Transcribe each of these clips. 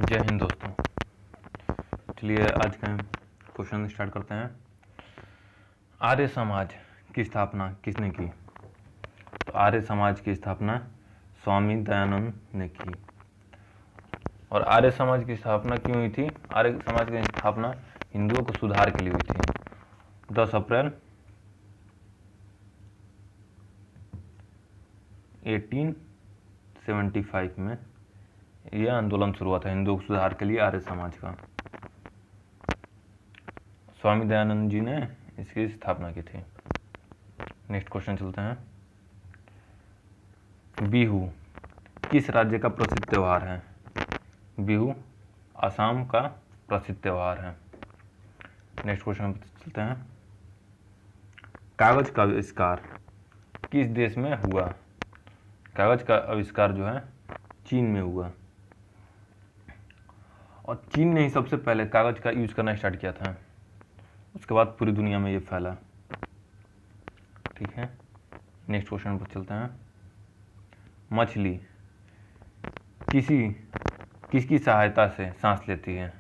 जय हिंद दोस्तों। चलिए आज का क्वेश्चन स्टार्ट करते हैं। आर्य समाज की स्थापना किसने की? तो आर्य समाज की स्थापना स्वामी दयानंद ने की। और आर्य समाज की स्थापना क्यों हुई थी? आर्य समाज की स्थापना हिंदुओं को सुधार के लिए हुई थी। 10 अप्रैल 1875 में यह आंदोलन शुरू हुआ था हिंदुओं के सुधार के लिए आर्य समाज का। स्वामी दयानंद जी ने इसकी स्थापना की थी। नेक्स्ट क्वेश्चन चलते हैं। बिहू किस राज्य का प्रसिद्ध त्योहार है? बिहू असम का प्रसिद्ध त्योहार है। नेक्स्ट क्वेश्चन चलते हैं। कागज का आविष्कार किस देश में हुआ? कागज का आविष्कार जो है चीन में हुआ, और चीन ने ही सबसे पहले कागज का यूज करना स्टार्ट किया था। उसके बाद पूरी दुनिया में ये फैला। ठीक है, नेक्स्ट क्वेश्चन पर चलते हैं। मछली किसकी सहायता से सांस लेती है?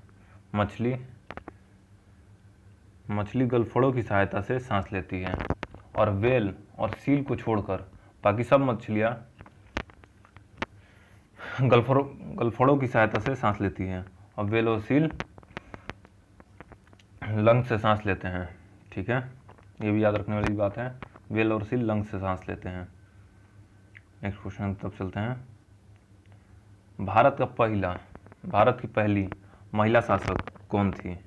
मछली गलफड़ों की सहायता से सांस लेती है, और व्हेल और सील को छोड़कर बाकी सब मछलियां गलफड़ों की सहायता से सांस लेती हैं, और व्हेल और सील लंग्स से सांस लेते हैं। ठीक है, ये भी याद रखने वाली बात है, व्हेल और सील लंग्स से सांस लेते हैं। नेक्स्ट क्वेश्चन तब चलते हैं। भारत की पहली महिला शासक कौन थी?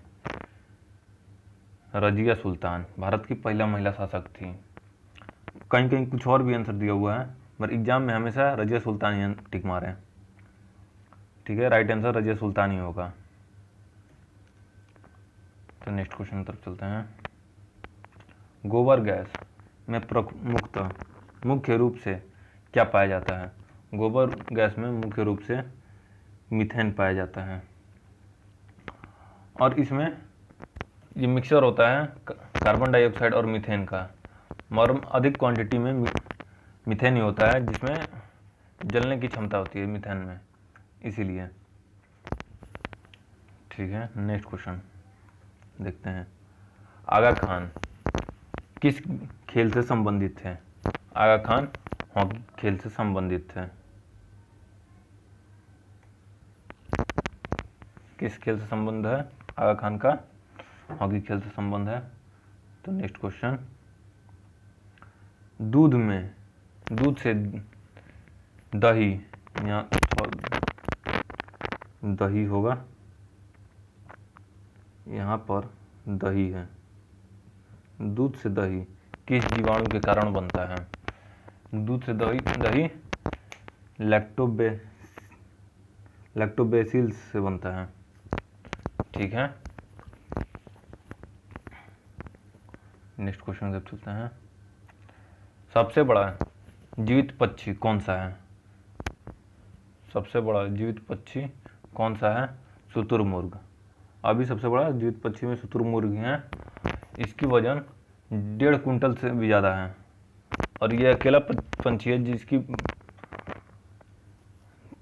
रजिया सुल्तान भारत की पहला महिला शासक थी। कहीं कहीं कुछ और भी आंसर दिया हुआ है, पर एग्जाम में हमेशा रजिया सुल्तान ही टिक मारे। ठीक है, राइट आंसर रजिया सुल्तान ही होगा। तो नेक्स्ट क्वेश्चन तरफ चलते हैं। गोबर गैस में मुख्य रूप से क्या पाया जाता है? गोबर गैस में मुख्य रूप से मीथेन पाया जाता है, और इसमें ये मिक्सचर होता है कार्बन डाइऑक्साइड और मीथेन का, मगर अधिक क्वांटिटी में मीथेन ही होता है, जिसमें जलने की क्षमता होती है मीथेन में, इसीलिए। ठीक है, नेक्स्ट क्वेश्चन देखते हैं। आगा खान किस खेल से संबंधित थे? आगा खान हॉकी खेल से संबंधित थे। किस खेल से संबंध है आगा खान का? हॉकी खेल से संबंध है। तो नेक्स्ट क्वेश्चन। दूध से दही, यहाँ दही होगा, यहाँ पर दही है। दूध से दही किस जीवाणु के कारण बनता है? दूध से दही लैक्टोबैसिलस से बनता है। ठीक है, नेक्स्ट क्वेश्चन जब चलते हैं। सबसे बड़ा जीवित पक्षी कौन सा है? सबसे बड़ा जीवित पक्षी कौन सा है? शुतुरमुर्ग। अभी सबसे बड़ा जीवित पक्षी में शुतुरमुर्ग है। इसकी वजन 1.5 कुंटल से भी ज़्यादा है, और यह अकेला पंछी है जिसकी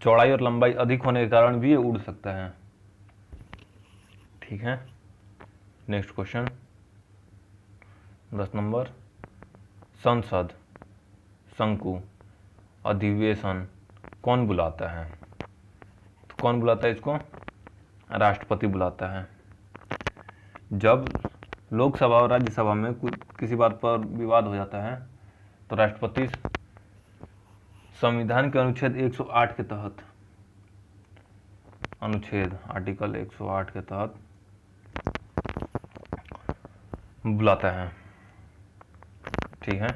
चौड़ाई और लंबाई अधिक होने के कारण भी ये उड़ सकता है। ठीक है, नेक्स्ट क्वेश्चन 10 नंबर। संसद शंकु अधिवेशन कौन बुलाता है? तो कौन बुलाता है इसको? राष्ट्रपति बुलाता है। जब लोकसभा और राज्यसभा में किसी बात पर विवाद हो जाता है, तो राष्ट्रपति संविधान के अनुच्छेद 108 के तहत, आर्टिकल 108 के तहत बुलाता है। ठीक है,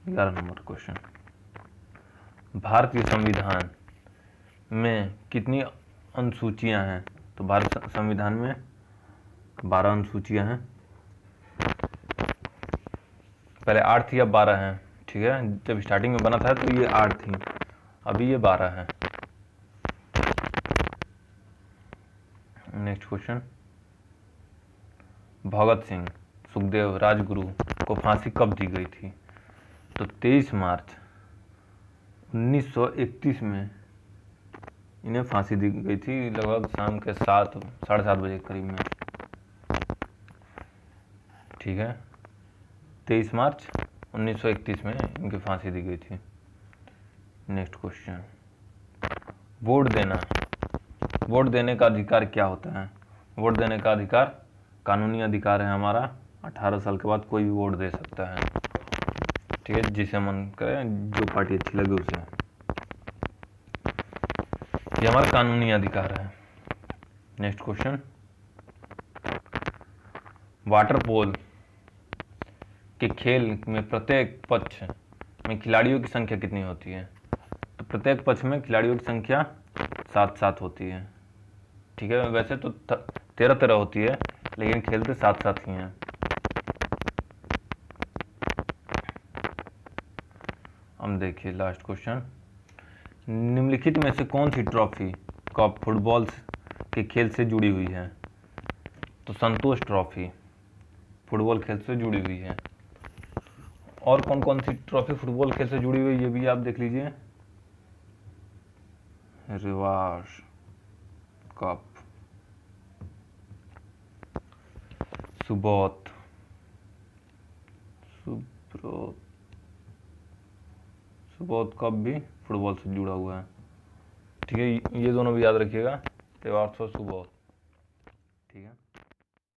11 नंबर क्वेश्चन। भारतीय संविधान में कितनी अनुसूचियां हैं? तो भारत संविधान में 12 अनुसूचियां हैं। पहले 8 थी, अब 12 हैं। ठीक है, जब स्टार्टिंग में बना था तो ये 8 थी, अभी ये 12 है। Next question. भगत सिंह सुखदेव राजगुरु को फांसी कब दी गई थी? तो 23 मार्च 1931 में इन्हें फांसी दी गई थी लगभग शाम के 7 साढ़े 7 बजे के करीब में। ठीक है, 23 मार्च 1931 में इनकी फांसी दी गई थी। नेक्स्ट क्वेश्चन, वोट देने का अधिकार क्या होता है? वोट देने का अधिकार कानूनी अधिकार है हमारा। 18 साल के बाद कोई भी वोट दे सकता है। ठीक है, जिसे मन करे, जो पार्टी अच्छी लगे उसे। ये हमारा कानूनी अधिकार है। नेक्स्ट क्वेश्चन, वाटर पोल के खेल में प्रत्येक पक्ष में खिलाड़ियों की संख्या कितनी होती है? तो प्रत्येक पक्ष में खिलाड़ियों की संख्या 7-7 होती है। ठीक है, वैसे तो 13-13 होती है, लेकिन खेलते 7-7 ही हैं। हम देखिए लास्ट क्वेश्चन, निम्नलिखित में से कौन सी ट्रॉफी कप फुटबॉल के खेल से जुड़ी हुई है? तो संतोष ट्रॉफी फुटबॉल खेल से जुड़ी हुई है। और कौन कौन सी ट्रॉफी फुटबॉल खेल से जुड़ी हुई है ये भी आप देख लीजिए। रिवाश कप, सुबोध कप भी फुटबॉल से जुड़ा हुआ है। ठीक है, ये दोनों भी याद रखिएगा, तेवार्थ और सुबोध। ठीक है।